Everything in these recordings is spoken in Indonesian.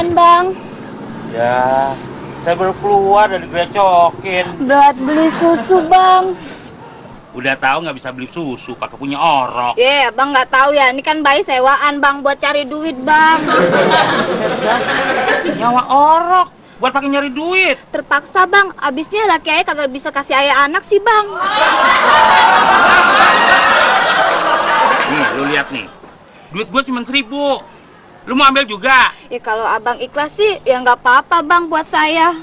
apaan, Bang? Ya, saya baru keluar dari grecokin. Buat beli susu, Bang. Udah tahu nggak bisa beli susu, pakai punya orok. Bang nggak tahu ya. Ini kan bayi sewaan, Bang, buat cari duit, Bang. Nyawa orok, buat pakai nyari duit. Terpaksa, Bang. Abisnya laki ayah kagak bisa kasih ayah anak sih, Bang. Nih, lu lihat nih. Duit gua cuma 1.000. Lu mau ambil juga? Ya kalau abang ikhlas sih, ya nggak apa-apa, Bang, buat saya.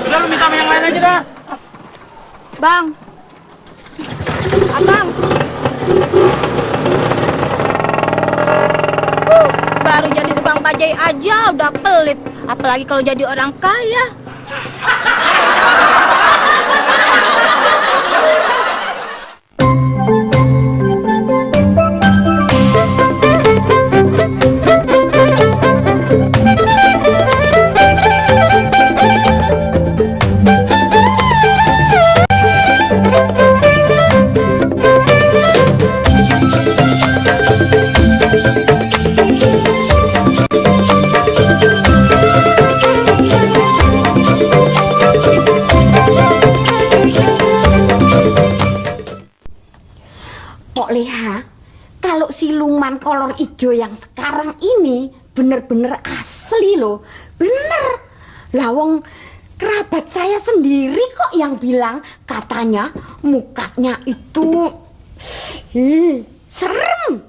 Udah, lu minta sama yang lain aja dah. Bang. Abang. Baru jadi tukang bajai aja udah pelit. Apalagi kalau jadi orang kaya. Leha, kalau siluman kolor ijo yang sekarang ini bener-bener asli loh, bener. Lawang kerabat saya sendiri kok yang bilang katanya mukanya itu serem.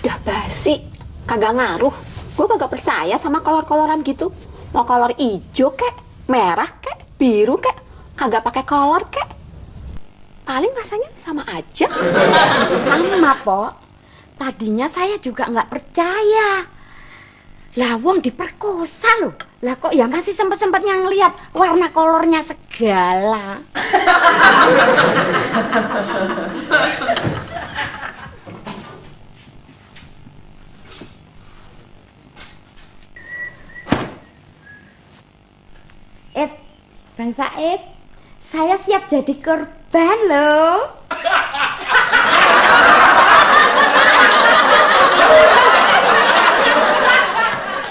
Udah basi, kagak ngaruh. Gue kagak percaya sama kolor-koloran gitu. Mau kolor ijo kek, merah kek, biru kek, kagak pakai kolor kek. Paling rasanya sama aja. Sama, Pok. Tadinya saya juga nggak percaya. Lawang diperkosa loh. Lah kok ya masih sempet-sempetnya ngelihat warna kolornya segala. Bang Said, saya siap jadi korban loh.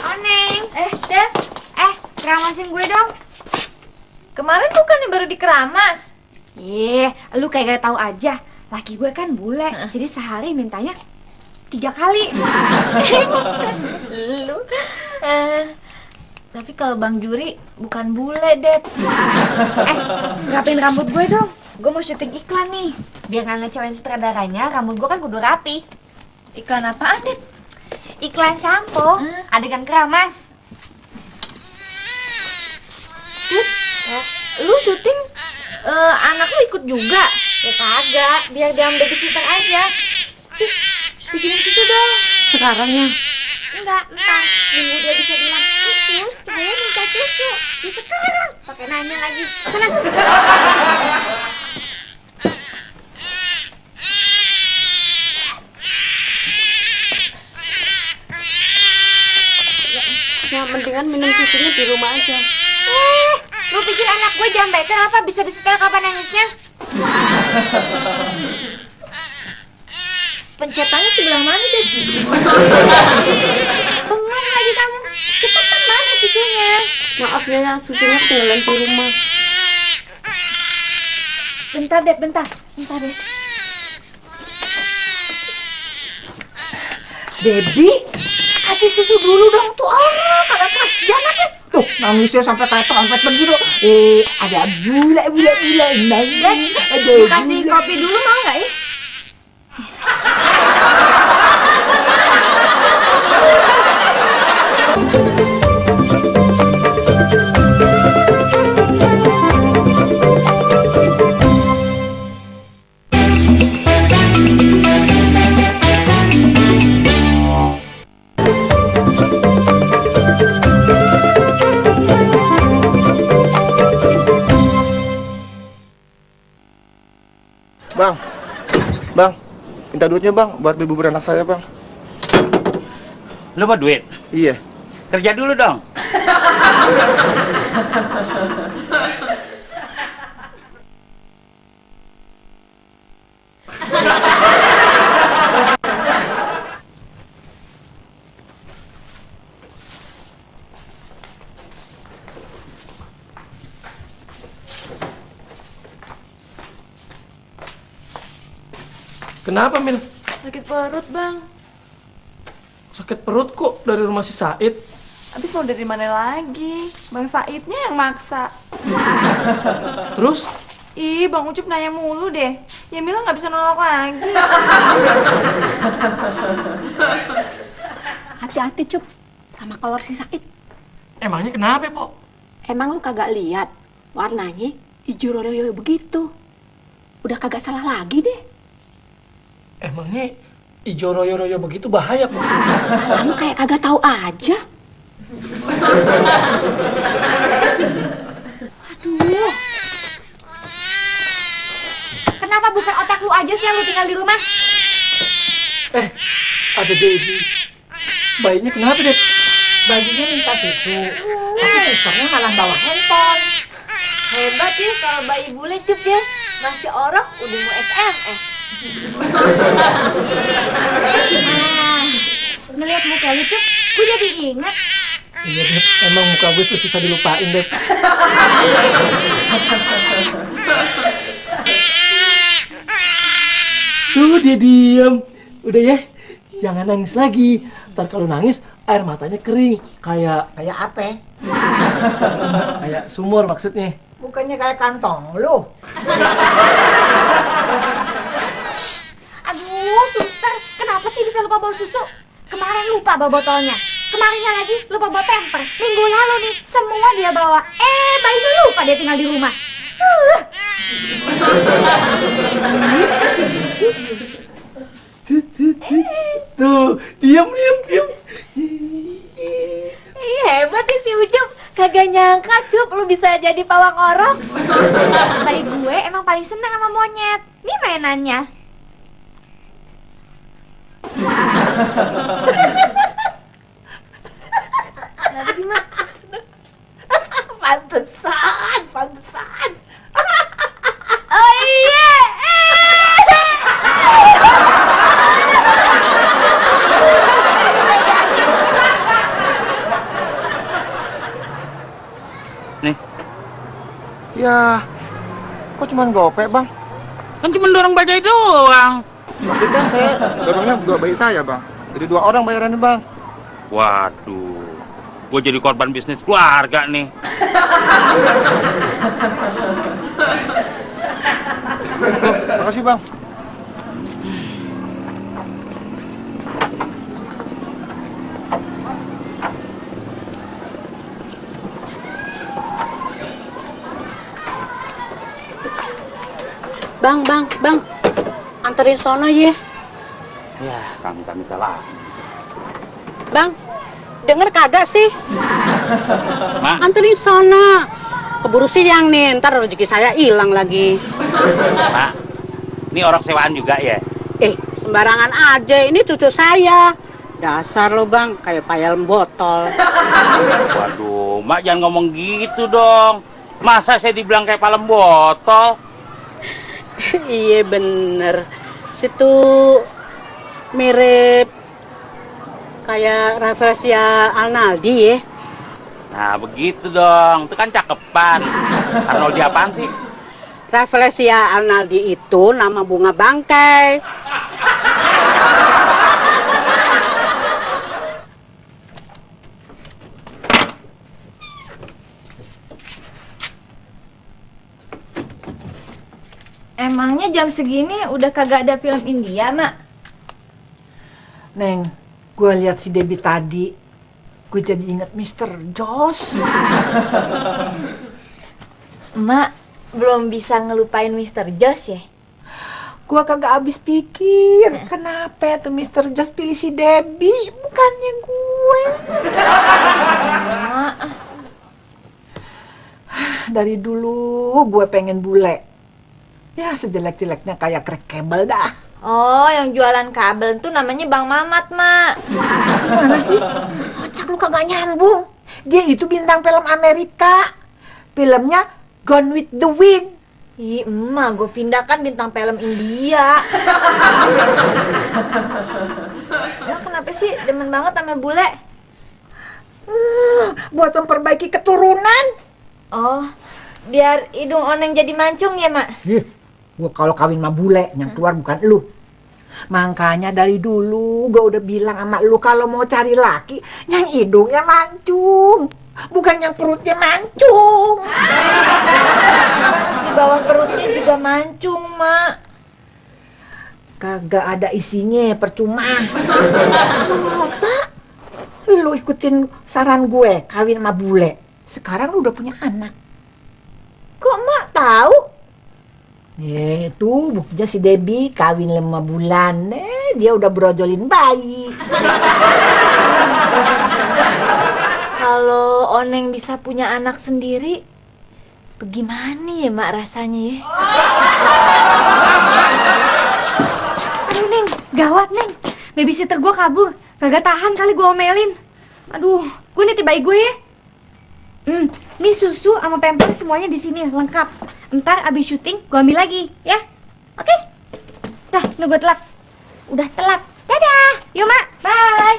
Oneng. Dad. Keramasin gue dong. Kemarin bukan yang baru dikeramas? Lu kayak gak tahu aja. Laki gue kan bule, jadi sehari mintanya 3 kali. Lu tapi kalau Bang Juri bukan bule, Dad. Rapiin rambut gue dong. Gue mau syuting iklan nih. Biar gak ngecewain sutradaranya, rambut gue kan kudu rapi. Iklan apaan, Dad? Iklan sampo, adegan keramas. Lu syuting anak lu ikut juga? Ya kagak, biar dia babysitter aja. Sus, bikinin susu dong. Sekarang ya? Enggak, entar minggu dia bisa bilang, Sus, saya minta cucu. Ya sekarang, pakai nanya lagi. Sana. Ya mendingan minum susunya di rumah aja. Lu pikir anak gue jambe kenapa bisa disetel kapan nangisnya? Pencetannya sebelah mana, Dad? Bengong lagi kamu. Cepetan mana susunya? Maaf ya, susunya ketinggalan di rumah. Bentar, Dad, bentar. Debbie, kasih susu dulu dong tuh orang, ada kasihan aja. Tuh, nangisnya sampai kayak trompet begitu. Ada bula nangis. Kasih kopi dulu mau nggak ya? Bang, minta duitnya bang, buat beli bubur anak saya bang. Lu mau duit? Iya. Kerja dulu dong. Kenapa, Mil? Sakit perut, Bang. Sakit perut kok dari rumah si Said? Habis mau dari mana lagi? Bang Saidnya yang maksa. Terus? Ih, Bang Ucup nanya mulu deh. Ya Mila nggak bisa nolak lagi. Hati-hati, Cup, sama kolor si Said. Emangnya kenapa, Pok? Emang lu kagak lihat warnanya hijau royo begitu? Udah kagak salah lagi deh. Emangnya ijo royo-royo begitu bahaya, Pok? Lu kayak kagak tahu aja. Aduh. Kenapa bukan otak lu aja sih yang lu tinggal di rumah? Ada Debbie. Bayinya kenapa, Deb? Bajunya minta susu. Tapi susternya malah bawa handphone. Hebat ya kalau bayi bule Cup ya. Masih orang udah mau SMS. Ngeliat muka lu Cup, gue jadi ingat. Iya, Deb. Emang muka gue tuh susah dilupain, Deb. Tuh, dia diam. Udah ya, jangan nangis lagi. Ntar kalau nangis, air matanya kering. Kayak Apa? kayak sumur maksudnya. Bukannya kayak kantong lu. Aduh, suster, kenapa sih bisa lupa bawa susu? Kemarin lupa bawa botolnya. Kemarinnya lagi lupa bawa pampers. Minggu lalu nih, semua dia bawa. Bayinya lupa dia tinggal di rumah. Tuh, diam. Ih, hebat nih si Ucup. Kagak nyangka Cup lu bisa jadi pawang orok. Bayi gue emang paling seneng sama monyet. Nih mainannya. Kenapa sih, Mak? Pantesan. Oh iya. Nih, Ya, kok cuman gope, Bang? kan cuma dorong bajai doang. Tapi kan saya dorongnya dua bayi saya, Bang. Jadi 2 orang bayarannya, Bang. Waduh, gue jadi korban bisnis keluarga nih. Makasih, Bang. Bang, anterin sono ya. Ya, kami lah. Bang, denger kagak sih? Mak, Anterin sono. Keburu siang nih, ntar rezeki saya hilang lagi. Mak, ini orang sewaan juga ya? Sembarangan aja, ini cucu saya. Dasar lo bang, kayak payal botol. Waduh, Mak jangan ngomong gitu dong. Masa saya dibilang kayak palem botol? Iya bener. Situ mirip kayak Rafflesia Arnaldi ya. Nah, begitu dong. Itu kan cakepan. Arnoldi apaan sih? Rafflesia Arnaldi itu nama bunga bangkai. Emangnya jam segini udah kagak ada film India, Mak? Neng, gue lihat si Debbie tadi, gue jadi inget Mr. Joss. Mak, belum bisa ngelupain Mr. Joss ya? Gue kagak habis pikir, kenapa tuh Mr. Joss pilih si Debbie, bukannya gue. Mak, Dari dulu gue pengen bule. Ya sejelek-jeleknya kayak krek kabel dah. oh yang jualan kabel tuh namanya Bang Mamat, Mak. Gimana sih? Otak lu kagak nyambung. Dia itu bintang film Amerika. Filmnya Gone with the Wind. Ih, emak, gue Vinda kan bintang film India. Emang kenapa sih demen banget sama bule? Buat memperbaiki keturunan. Oh, biar hidung oneng jadi mancung ya, Mak? Gue kalau kawin sama bule, yang keluar bukan lu. Makanya dari dulu gue udah bilang sama lu kalau mau cari laki yang hidungnya mancung, bukan yang perutnya mancung. Di bawah perutnya juga mancung, Mak. Kagak ada isinya, percuma. Apa? Lu ikutin saran gue kawin sama bule. Sekarang lu udah punya anak. Kok Mak tahu? Ya itu buktinya si Debbie kawin 5 bulan. Dia udah brojolin bayi. Kalau Oneng bisa punya anak sendiri, bagaimana ya Mak rasanya ya? Aduh Neng, gawat Neng. Babysitter gue kabur. Kagak tahan kali gue omelin. Aduh, gue nitip bayi gue ya. Nih susu sama pampers semuanya di sini lengkap. Ntar abis syuting gue ambil lagi, ya. Oke? Dah, lu gue telat. Udah telat. Dadah. Yuk Mak, bye.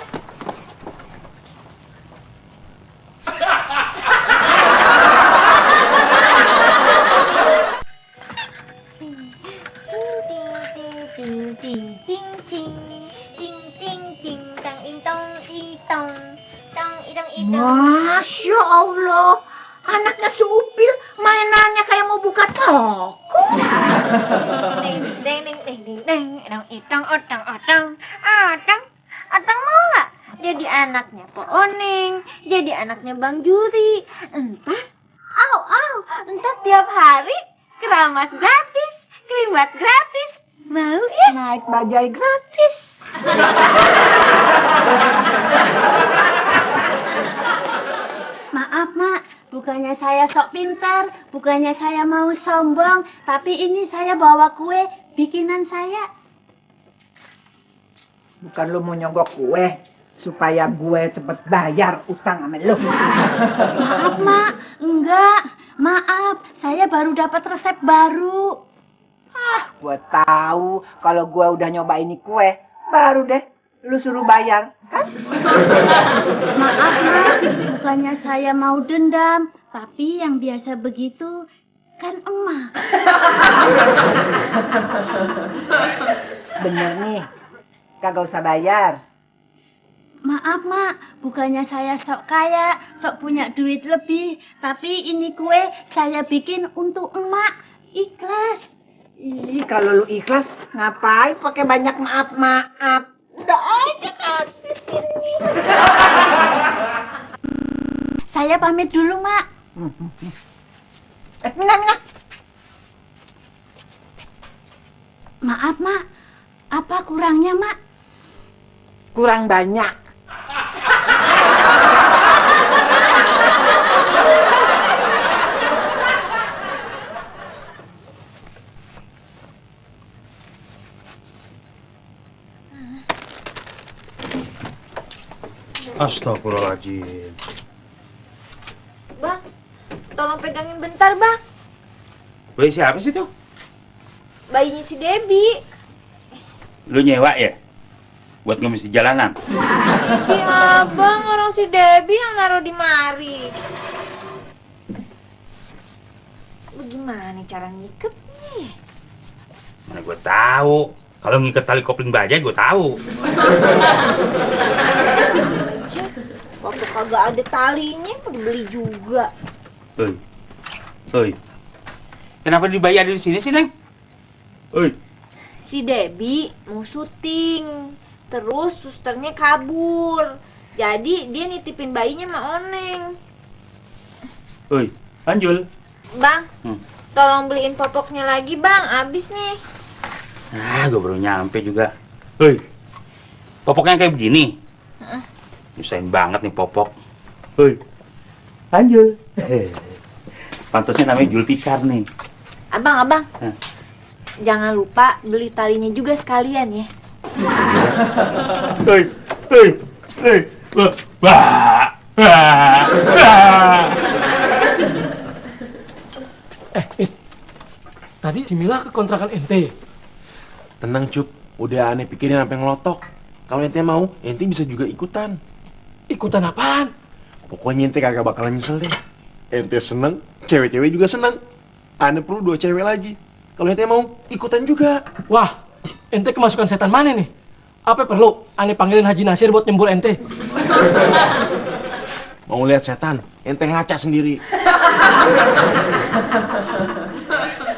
Masya Allah, anaknya si Upil mainannya kayak mau buka toko. Atang mau nggak jadi anaknya Po Oneng, jadi anaknya Bang Juri. Entar tiap hari keramas gratis, kerimat gratis. Mau ya? Naik bajai gratis. Maaf, Mak. Bukannya saya sok pintar, bukannya saya mau sombong, tapi ini saya bawa kue bikinan saya. Bukan lu mau nyogok kue supaya gue cepet bayar utang sama lu. Maaf, Mak. Enggak. Maaf, saya baru dapat resep baru. Gue tahu kalau gue udah nyoba ini kue, baru deh lu suruh bayar, kan? Maaf, Mak. Bukannya saya mau dendam, tapi yang biasa begitu kan emak. Bener nih, kagak usah bayar. Maaf, Mak. Bukannya saya sok kaya, sok punya duit lebih, tapi ini kue saya bikin untuk emak. Ikhlas. Ih, kalau lu ikhlas, ngapain pakai banyak maaf-maaf? Udah aja kasih sini. Saya pamit dulu, Mak. Minah. Maaf, Mak. Apa kurangnya, Mak? Kurang banyak. Astagfirullahaladzim. Bang, tolong pegangin bentar, Bang. Bayi siapa sih tuh? Bayinya si Debbie. Lu nyewa ya? Buat ngemis di jalanan? Ya, Bang, orang si Debbie yang naruh di mari. Bagaimana cara ngiketnya? Mana gue tahu. Kalau ngikat tali kopling baja gue tahu. Waktu kagak ada talinya, mau dibeli juga. Oi. Kenapa dibayi ada di sini sih, Neng? Oi. Si Debbie mau syuting, terus susternya kabur. Jadi dia nitipin bayinya sama Oneng. Oi, Anjul. Bang, tolong beliin popoknya lagi, Bang. Abis nih. Gue baru nyampe juga. Oi, popoknya kayak begini. Nyusahin banget nih popok. Oi, Anjul. Pantasnya namanya Julfikar nih. Abang. Jangan lupa beli talinya juga sekalian ya. Oi. Tadi si Mila ke kontrakan ente. Tenang, Cup. Udah aneh pikirin sampai ngelotok. Kalau ente mau, ente bisa juga ikutan. Ikutan apaan? Pokoknya ente kagak bakalan nyesel deh. Ente seneng, cewek-cewek juga seneng. Aneh perlu 2 cewek lagi. Kalau ente mau, ikutan juga. Wah, ente kemasukan setan mana nih? Apa perlu ane panggilin Haji Nasir buat nyembur ente? Mau lihat setan, ente ngaca sendiri.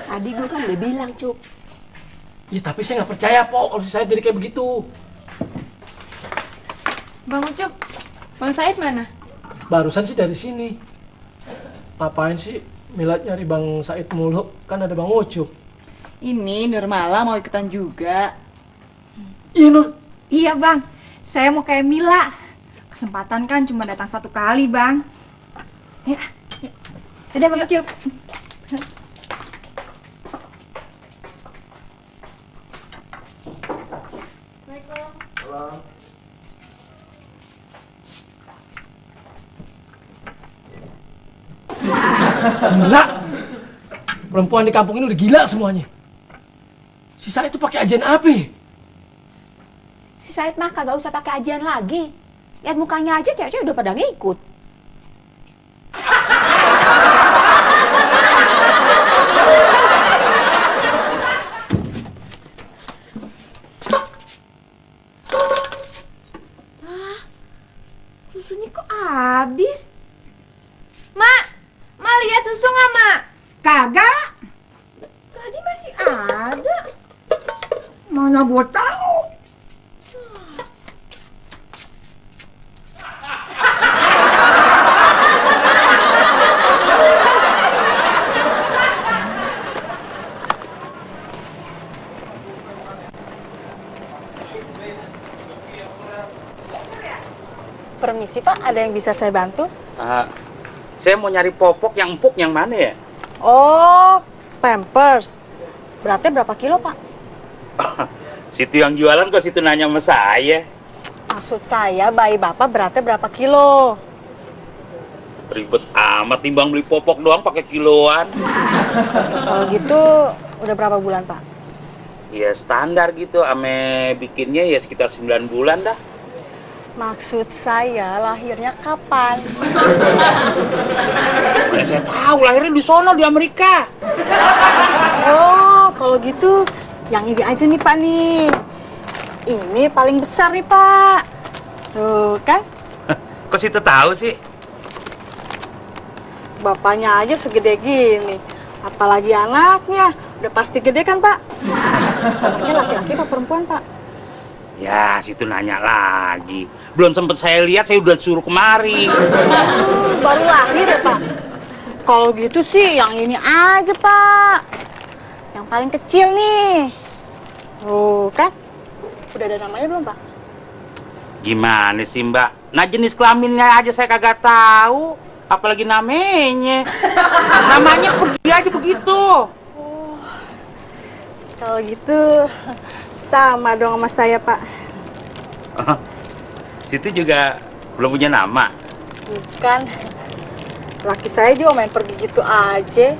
Tadi gue kan udah bilang, Cup. Ya tapi saya nggak percaya, Po, kalau si Said jadi kayak begitu. Bang Ucup, Bang Said mana? Barusan sih dari sini. Ngapain sih Milad nyari Bang Said mulu? Kan ada Bang Ucup. Ini Nurmala mau ikutan juga. Iya, Nur. Iya Bang, saya mau kayak Mila. Kesempatan kan cuma datang 1 kali Bang. Ya, dadah Bang Ucup. Gila. Perempuan di kampung ini udah gila semuanya. Si Said itu pakai ajian apa? Si Said mah kagak usah pakai ajian lagi. Lihat mukanya aja cewek-cewek udah pada ngikut. Susunya kok habis? Mak, lihat susu nggak Mak? Kagak. Tadi masih ada. Mana gua tahu. Permisi Pak, ada yang bisa saya bantu? Saya mau nyari popok yang empuk yang mana ya? Oh, Pampers. Beratnya berapa kilo Pak? Situ yang jualan kok situ nanya sama saya. Maksud saya bayi Bapak beratnya berapa kilo? Ribet amat timbang beli popok doang pakai kiloan. Kalau gitu udah berapa bulan Pak? Ya standar gitu, ame bikinnya ya sekitar 9 bulan dah. Maksud saya lahirnya kapan? Mana saya tahu lahirnya di sono di Amerika. Oh, kalau gitu yang ini aja nih Pak nih. Ini paling besar nih Pak. Tuh kan? Kok situ tahu sih? Bapaknya aja segede gini. Apalagi anaknya. Udah pasti gede kan Pak? Anaknya laki-laki apa perempuan Pak? Ya, situ nanya lagi. Belum sempet saya lihat, saya udah suruh kemari. Baru lahir ya Pak? Kalau gitu sih yang ini aja Pak. Yang paling kecil nih. Oh kan? Udah ada namanya belum Pak? Gimana sih Mbak? Nah jenis kelaminnya aja saya kagak tahu. Apalagi namanya. Namanya pergi aja begitu. Kalau gitu sama dong sama saya Pak. Situ juga belum punya nama. Bukan. Laki saya juga main pergi gitu aja.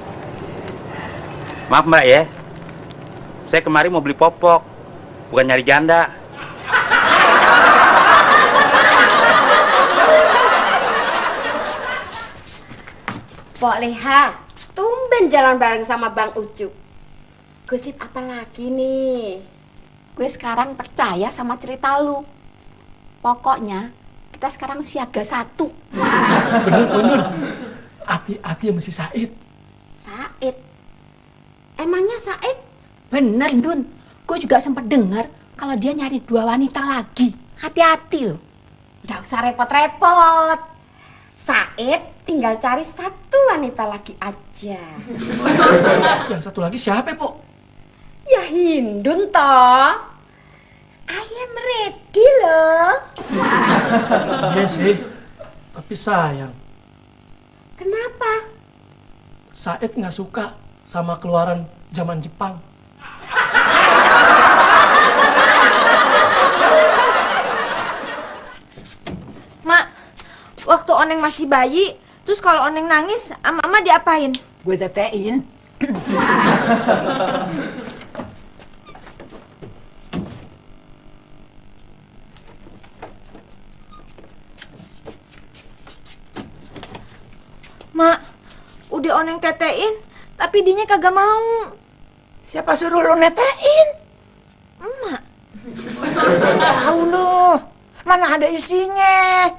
Maaf Mbak ya. Saya kemari mau beli popok, bukan nyari janda. Pok Leha, tumben jalan bareng sama Bang Ucup. Gosip apa lagi nih? Gue sekarang percaya sama cerita lu. Pokoknya kita sekarang siaga 1. Bener. Hati-hati sama si Said. Said? Emangnya Said? Bener, Dun. Gue juga sempat dengar kalau dia nyari 2 wanita lagi. Hati-hati loh. Nggak usah repot-repot. Said tinggal cari 1 wanita lagi aja. Yang satu lagi siapa, Po? Ya Hindun toh. I am ready loh. Iya sih, tapi sayang. Kenapa? Said nggak suka sama keluaran zaman Jepang. Mak, waktu Oneng masih bayi, terus kalau Oneng nangis, ama diapain? Gue tetein. Mak, udah Oneng tetein, tapi dinya kagak mau. Siapa suruh lo netein? Emak. Tahu lu, mana ada isinya.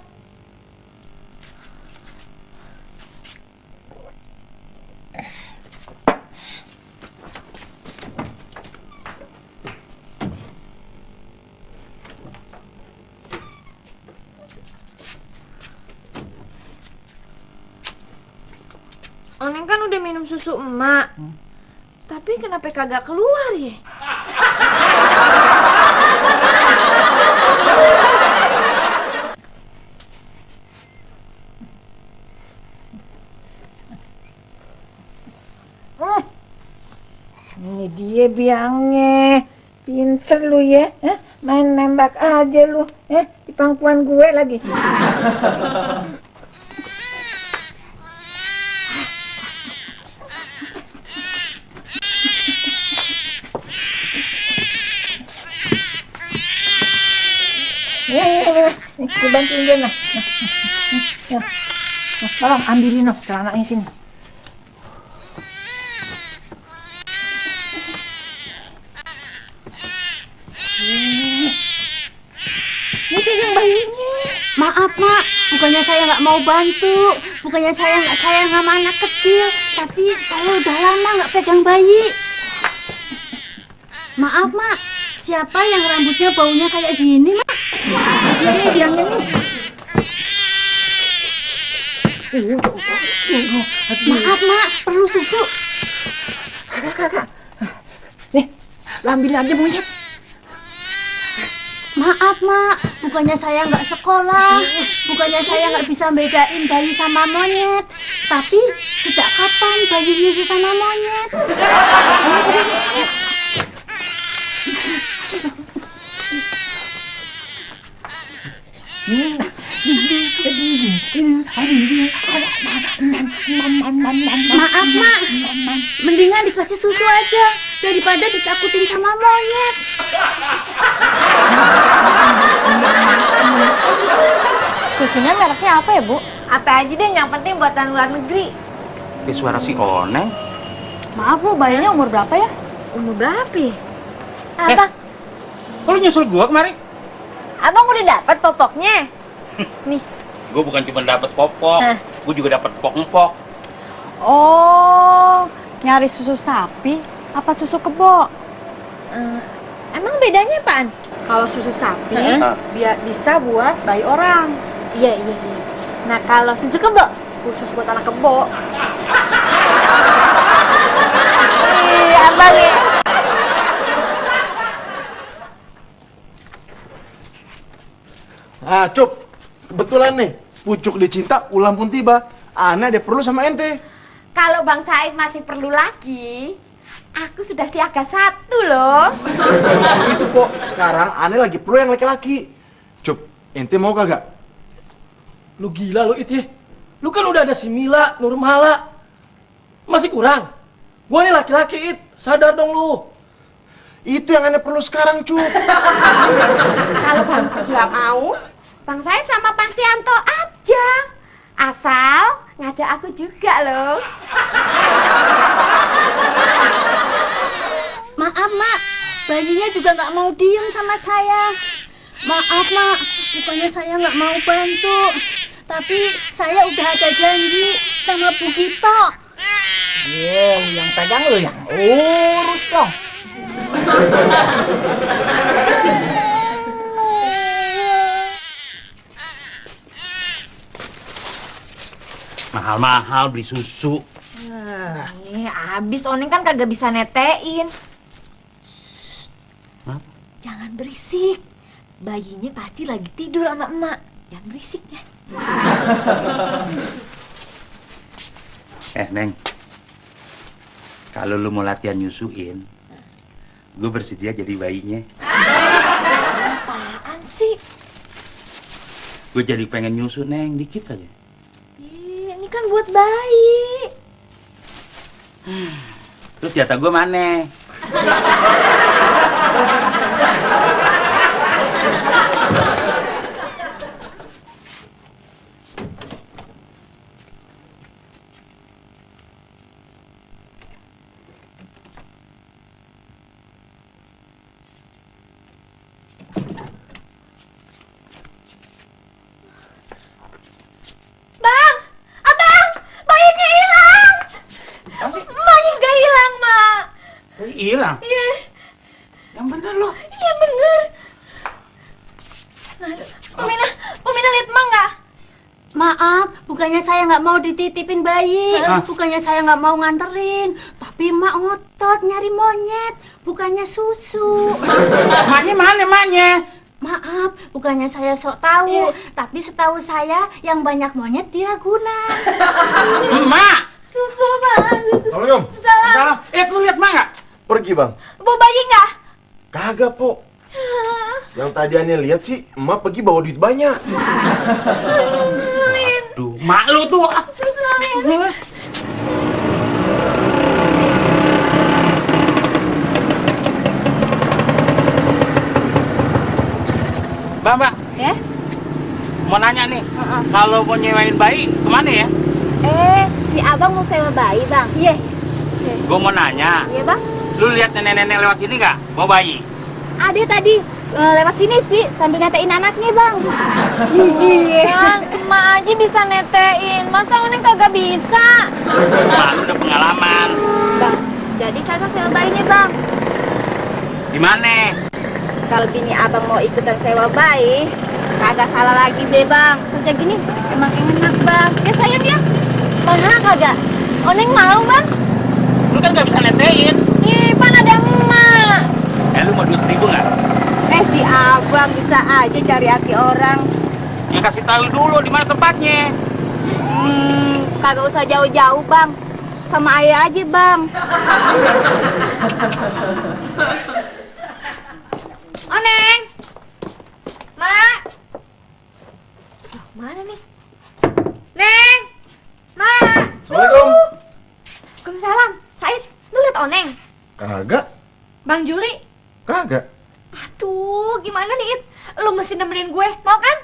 Oneng kan udah minum susu emak. Tapi kenapa kagak keluar ya? Ini dia biangnya. Pinter lu ya. Main nembak aja lu. Di pangkuan gue lagi. Nih, gue bantuin dia nah. Nah, tolong ambilin noh celananya sini. Ini pegang bayinya. Maaf, Mak. Bukannya saya nggak mau bantu. Bukannya saya nggak sayang sama anak kecil. Tapi saya udah lama nggak pegang bayi. Maaf, Mak. Siapa yang rambutnya baunya kayak gini, Mak? Ini biangnya nih. Maaf, Mak. Perlu susu. Kakak. Nih, lu ambil aja monyet. Maaf, Mak. Bukannya saya nggak sekolah. Bukannya saya nggak bisa bedain bayi sama monyet. Tapi sejak kapan bayi nyusu sama monyet? Maaf, Mak. Mendingan dikasih susu aja daripada ditakutin sama monyet. Susunya mereknya apa ya, Bu? Apa aja deh, yang penting buatan luar negeri. Kayak suara si Oneng. Maaf Bu, bayinya umur berapa ya? Umur berapa ya? Apa? Kok lu nyusul gua kemarin? Abang udah dapat popoknya? Nih. Gua bukan cuma dapat popok, gua juga dapat pok-pok. Oh, nyari susu sapi apa susu kebo? Emang bedanya apaan? Kalau susu sapi biar bisa buat bayi orang. Iya. Nah, kalau susu kebo? Khusus buat anak kebo. Abang ya. Cup. Kebetulan nih, pucuk dicinta, ulang pun tiba. Ana ada perlu sama ente. Kalau Bang Said masih perlu lagi, aku sudah siaga 1 loh. Justru itu, Pok. Sekarang Ana lagi perlu yang laki-laki. Cup, ente mau kagak? Lu gila lu It ya. Lu kan udah ada si Mila, Nurmala. Masih kurang. Gua nih laki-laki It, sadar dong lu. Itu yang Ana perlu sekarang, Cup. Kalau Bang Cup nggak mau, Bang Said sama Bang Sianto aja. Asal ngajak aku juga loh. Maaf, Mak. Bayinya juga nggak mau diem sama saya. Maaf, Mak. Bukannya saya nggak mau bantu. Tapi saya udah ada janji sama Bu Gito. Iya, lu yang pegang lu yang urus dong. Mahal-mahal beli susu. Abis Oneng kan kagak bisa netein. Jangan berisik. Bayinya pasti lagi tidur sama emak. Jangan berisik ya. Neng. Kalau lu mau latihan nyusuin, gue bersedia jadi bayinya. Apaan sih? Gue jadi pengen nyusu, Neng, dikit aja. Ini kan buat bayi. Terus jatah gue mana? Bang, abang, bayinya hilang. Bayi nggak hilang, Mak. Hilang? Iya. Yang bener loh. Iya bener. Aduh, Pemina lihat Mak nggak? Maaf, bukannya saya nggak mau dititipin bayi, bukannya saya nggak mau nganterin, tapi Mak ngotot nyari monyet, bukannya susu. Maknya mana maknya? Maaf, bukannya saya sok tahu, tapi setahu saya yang banyak monyet di Ragunan. Mak. Susu, Bang. Susu. Assalamualaikum. Salah. Lu lihat Mak nggak? Pergi bang. Bawa bayi nggak? Kagak po. Yang tadi aneh lihat sih, emak pergi bawa duit banyak. Aduh, mak lu tuh. Mbak. Ya? Mau nanya nih, kalau mau nyewain bayi kemana ya? Si abang mau sewa bayi, Bang. Iya. Gue mau nanya, Iya, Bang. lu lihat nenek-nenek lewat sini nggak? Mau bayi? Ada tadi lewat sini sih sambil netein anaknya, Bang. Iya. Emak aja bisa netein. Masa Neng kagak bisa? Mak lu udah pengalaman. Bang, jadi kagak sewa bayinya, Bang. Di mana? Kalau bini abang mau ikutan sewa bayi, kagak salah lagi deh, Bang. Kerja gini emang enak, Bang. Ya sayang ya. Mana kagak? Oneng mau, Bang? Lu kan nggak bisa netein. Ih, pan ada emak. Lu mau 2.000 nggak? Si abang bisa aja cari hati orang. Ya kasih tahu dulu di mana tempatnya. Kagak usah jauh-jauh, Bang. Sama ayah aja, Bang. Oneng. Mak. Mana nih? Neng. Mak. Assalamualaikum. Waalaikumsalam. Said, lu lihat Oneng? Kagak. Bang Juli? Kagak. Aduh, gimana nih, It? Lu mesti nemenin gue, mau kan?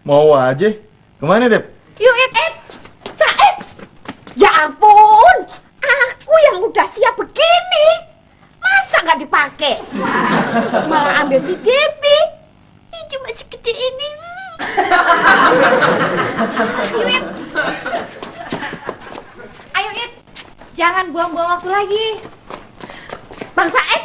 Mau aja. Kemana Dep? Yuk, It. Said, ya ampun, aku yang udah siap begini, masa nggak dipakai? Malah ambil si Debbie, ini cuma segede ini. Ayo, It. Ayo, It. Jangan buang-buang waktu lagi. Bang Said,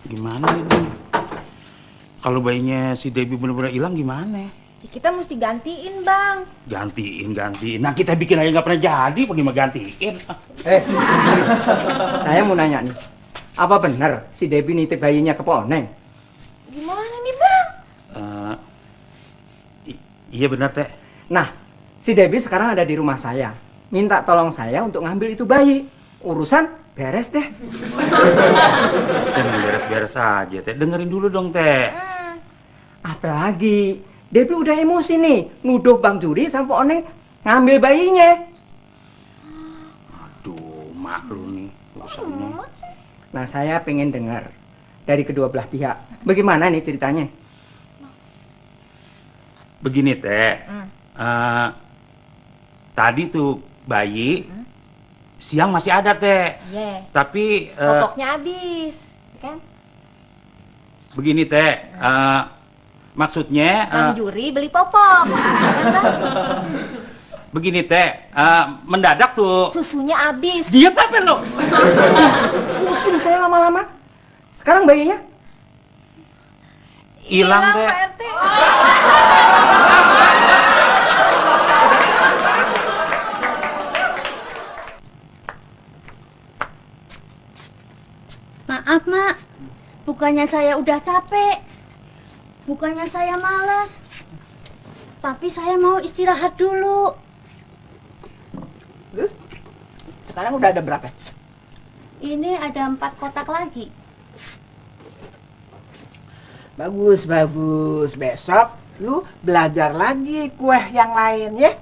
Gimana ini? Kalau bayinya si Debbie bener-bener hilang gimana? Ya, kita mesti gantiin, Bang. Gantiin. Nah kita bikin aja nggak pernah jadi, bagaimana gantiin? Saya mau nanya nih, apa benar si Debbie nitip bayinya ke Poneng? Gimana nih, Bang? Iya benar, Teh. Nah, si Debbie sekarang ada di rumah saya. Minta tolong saya untuk ngambil itu bayi. Urusan beres deh. Jangan beres-beres aja, Teh. Dengerin dulu dong, Teh. Apalagi, Debbie udah emosi nih, nuduh Bang Juri sama Pak Oneng ngambil bayinya. Aduh, mak lu nih urusannya. Nah, saya pengen dengar dari kedua belah pihak. Bagaimana nih ceritanya? Begini, Teh. Tadi tuh bayi siang masih ada, Teh. Iya. Tapi Popoknya habis, kan? begini, Teh. Maksudnya Bang Juri beli popok. Kan, Bang? begini, Teh. Mendadak tuh Susunya habis. dia apa lo? Pusing saya lama-lama. Sekarang bayinya Hilang, Teh. Pak RT. Maaf, Mak. Bukannya saya udah capek. Bukannya saya malas. Tapi saya mau istirahat dulu. sekarang udah ada berapa? Ini ada 4 kotak lagi. Bagus. Besok lu belajar lagi kue yang lain ya.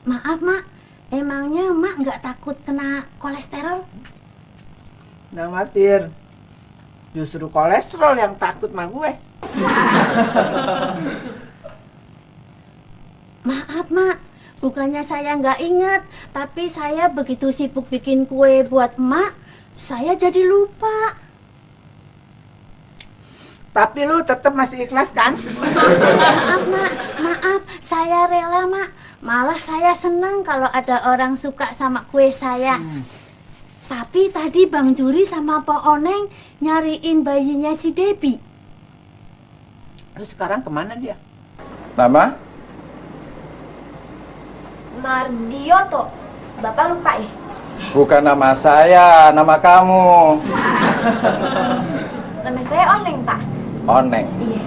Maaf, Mak. Emangnya Mak nggak takut kena kolesterol? Nggak khawatir. Justru kolesterol yang takut sama gue. Maaf, Mak. Bukannya saya nggak ingat, tapi saya begitu sibuk bikin kue buat emak, saya jadi lupa. Tapi lu tetap masih ikhlas kan? Maaf, Mak. Maaf, saya rela, Mak. Malah saya senang kalau ada orang suka sama kue saya. Tapi tadi Bang Juri sama Pak Oneng nyariin bayinya si Debbie. Lu sekarang kemana dia? Nama? Mardioto. Bapak lupa ya? Bukan nama saya, nama kamu. Nama saya Oneng, Pak. Oneng. Iya.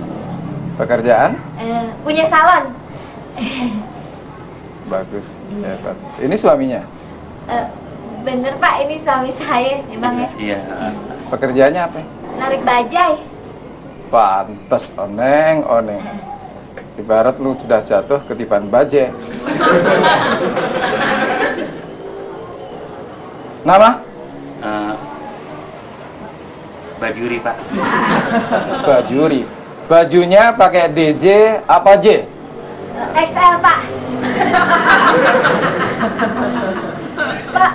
Pekerjaan? Punya salon. Bagus, hebat. Ini suaminya? Bener, Pak, ini suami saya, ya Bang ya? Iya. Pekerjaannya apa? Narik bajai. Pantes, Oneng, Oneng. Ibarat lu sudah jatuh ketiban bajai. Nama? Bajuri, Pak. Bajuri. Bajunya pakai DJ apa J? XL, Pak. Pak,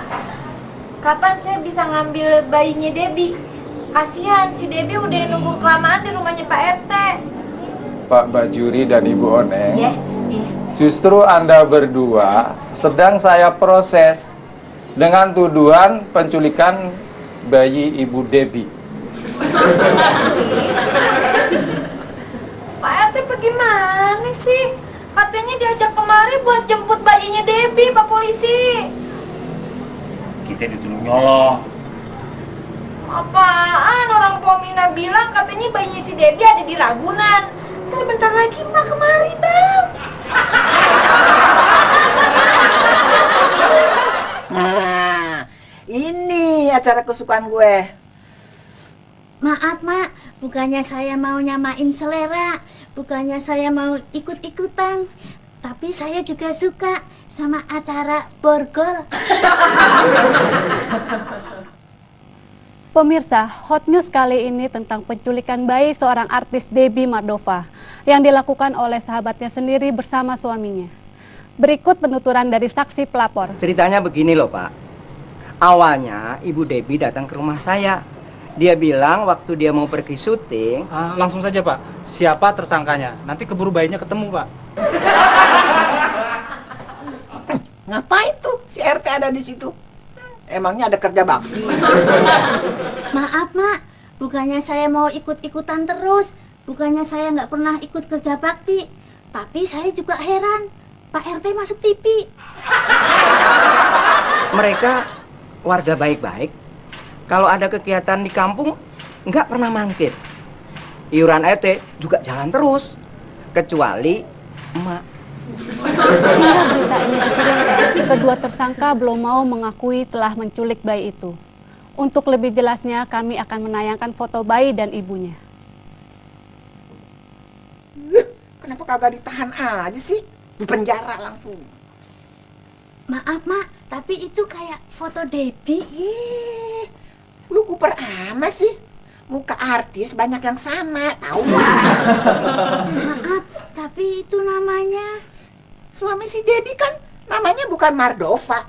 kapan saya bisa ngambil bayinya Debbie? Kasihan, si Debbie udah nunggu kelamaan di rumahnya Pak RT. Pak Bajuri dan Ibu Oneng. Iya. Justru Anda berdua sedang saya proses dengan tuduhan penculikan bayi Ibu Debbie. Pak RT bagaimana sih? Katanya diajak kemari buat jemput bayinya Debbie, Pak Polisi. Kita dituduh nyolong. Apaan? Orang tua Mina bilang katanya bayinya si Debbie ada di Ragunan. Ntar bentar lagi Mak kemari, Bang. Nah, ini acara kesukaan gue. Maaf, Mak. Bukannya saya mau nyamain selera, bukannya saya mau ikut-ikutan, tapi saya juga suka sama acara borgol. Pemirsa, hot news kali ini tentang penculikan bayi seorang artis Debbie Mardova yang dilakukan oleh sahabatnya sendiri bersama suaminya. Berikut penuturan dari saksi pelapor. Ceritanya begini loh, Pak. Awalnya Ibu Debbie datang ke rumah saya. Dia bilang waktu dia mau pergi syuting. Langsung saja, Pak. Siapa tersangkanya? Nanti keburu bayinya ketemu, Pak. Ngapain tuh si RT ada di situ? Emangnya ada kerja bakti? Maaf, Mak. Bukannya saya mau ikut-ikutan terus, bukannya saya nggak pernah ikut kerja bakti, tapi saya juga heran. Pak RT masuk TV. Mereka warga baik-baik. Kalau ada kegiatan di kampung, nggak pernah mangkir. Iuran RT juga jalan terus. Kecuali emak. Hingga berita ini dikirimkan, kedua tersangka belum mau mengakui telah menculik bayi itu. Untuk lebih jelasnya, kami akan menayangkan foto bayi dan ibunya. Kenapa kagak ditahan aja sih? Di penjara langsung. Maaf, Mak, tapi itu kayak foto Debbie. Lu kuper amat sih. Muka artis banyak yang sama, tahu? Maaf, tapi itu namanya. Suami si Debbie kan namanya bukan Mardova.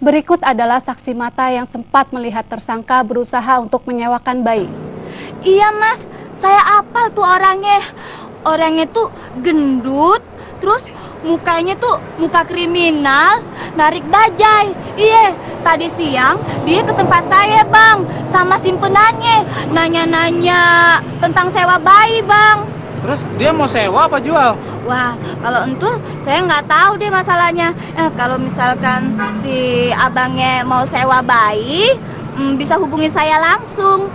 Berikut adalah saksi mata yang sempat melihat tersangka berusaha untuk menyewakan bayi. Iya, Mas, saya apal tuh orangnya. Orangnya tuh gendut, terus mukanya tuh muka kriminal, narik bajai. Iya, tadi siang dia ke tempat saya, Bang, sama simpenannya, nanya-nanya tentang sewa bayi, Bang. Terus dia mau sewa apa jual? Wah, kalau itu saya nggak tahu deh masalahnya. Kalau misalkan si abangnya mau sewa bayi, bisa hubungi saya langsung.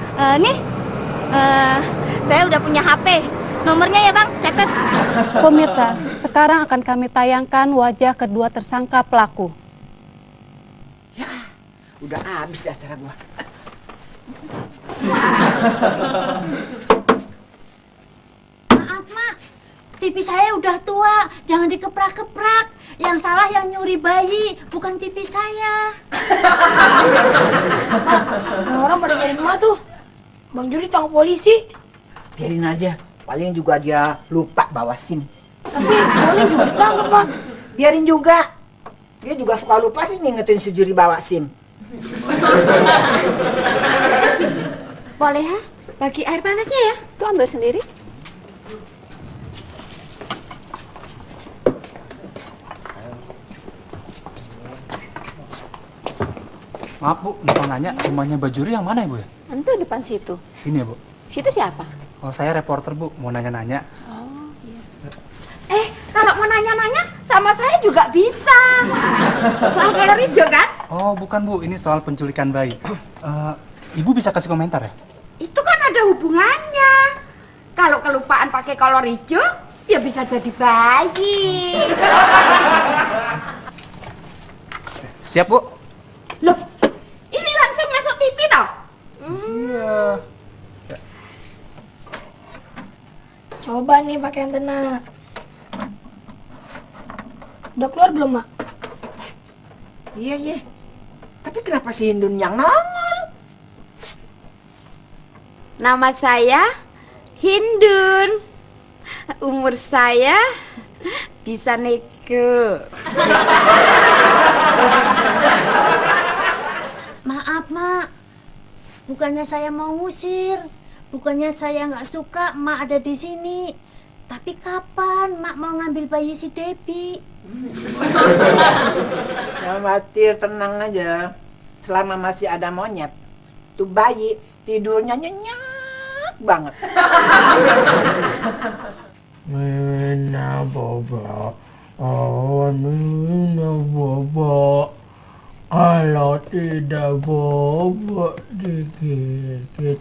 Saya udah punya HP. Nomornya ya, Bang, catat. Pemirsa, sekarang akan kami tayangkan wajah kedua tersangka pelaku. Ya, udah habis deh acara gua. Maaf, Mak. TV saya udah tua, jangan dikeprak-keprak. Yang salah yang nyuri bayi, bukan TV saya. Orang pada nyari emak tuh. Bang Juri tangkap polisi. Biarin aja. Paling juga dia lupa bawa SIM. Tapi Oning juga ditangkap, Pak. Biarin juga. Dia juga suka lupa sih ngingetin si Juri bawa SIM. Boleh ha? Bagi air panasnya ya? Tuh ambil sendiri. Maaf Bu, mau nanya rumahnya Mbak Juri yang mana ya Bu ya? Itu depan situ. Ini ya Bu? Situ siapa? Oh saya reporter Bu, mau nanya-nanya. Oh Eh, iya. kalau mau nanya-nanya sama saya juga bisa. Soal kolor hijau kan? Oh bukan Bu, ini soal penculikan bayi. Ibu bisa kasih komentar ya? Itu kan ada hubungannya. Kalau kelupaan pakai kolor hijau, ya bisa jadi bayi. Siap Bu? Loh, ini langsung masuk TV toh? Iya. Coba nih pakai antena. Udah keluar belum, Mak? Iya. Tapi kenapa si Hindun yang nongol? Nama saya Hindun. Umur saya bisa nego. Maaf, Mak. Bukannya saya mau ngusir. Bukannya saya nggak suka Mak ada di sini. Tapi kapan Mak mau ngambil bayi si Debbie? Jangan khawatir, tenang aja. Selama masih ada monyet, tuh bayi tidurnya nyenyak banget. Nina bobo, oh Nina bobo. Kalau tidak bobo dikit-dikit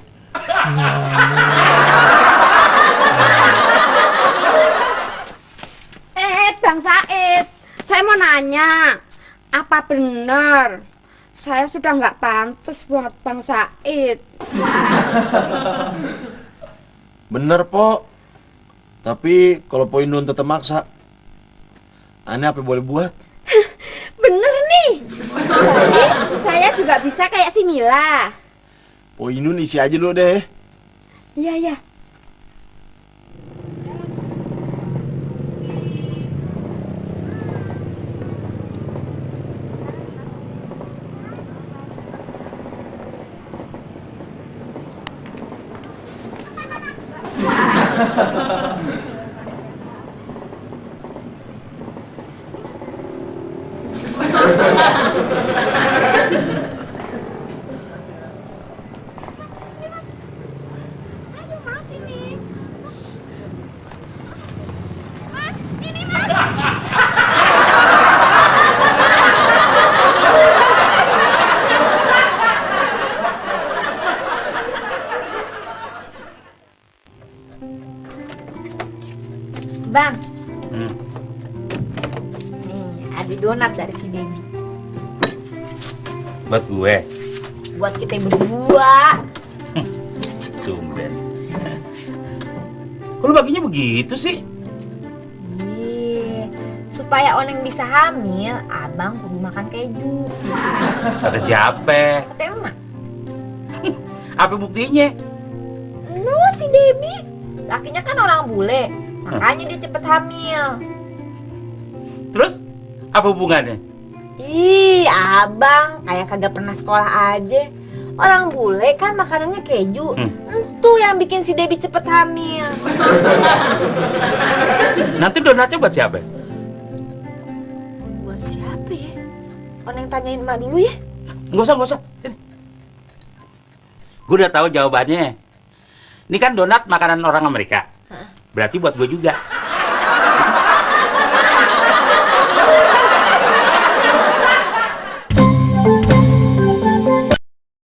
Bang Said, saya mau nanya, apa benar saya sudah nggak pantas buat Bang Said? Bener, Po. Tapi kalau Po Indun tetap maksa, aneh apa boleh buat? Bener nih. Jadi saya juga bisa kayak si Mila. Po Indun isi aja dulu deh. Iya. Bang, nih ada donat dari si Debbie. Buat gue. Buat kita berdua. Tumben. Kok lu baginya begitu sih? Supaya Oneng bisa hamil, abang kudu makan keju. Kata siapa? Kata emak. Apa buktinya? No, si Debbie. Lakinya kan orang bule. Makanya dia cepet hamil. Terus apa hubungannya? Ih, abang kayak kagak pernah sekolah aja. Orang bule kan makanannya keju. Itu yang bikin si Debbie cepet hamil. Nanti donatnya buat siapa? Buat siapa ya? Oneng tanyain emak dulu ya. Nggak usah. Sini. Gue udah tahu jawabannya. Ini kan donat makanan orang Amerika. Berarti buat gue juga.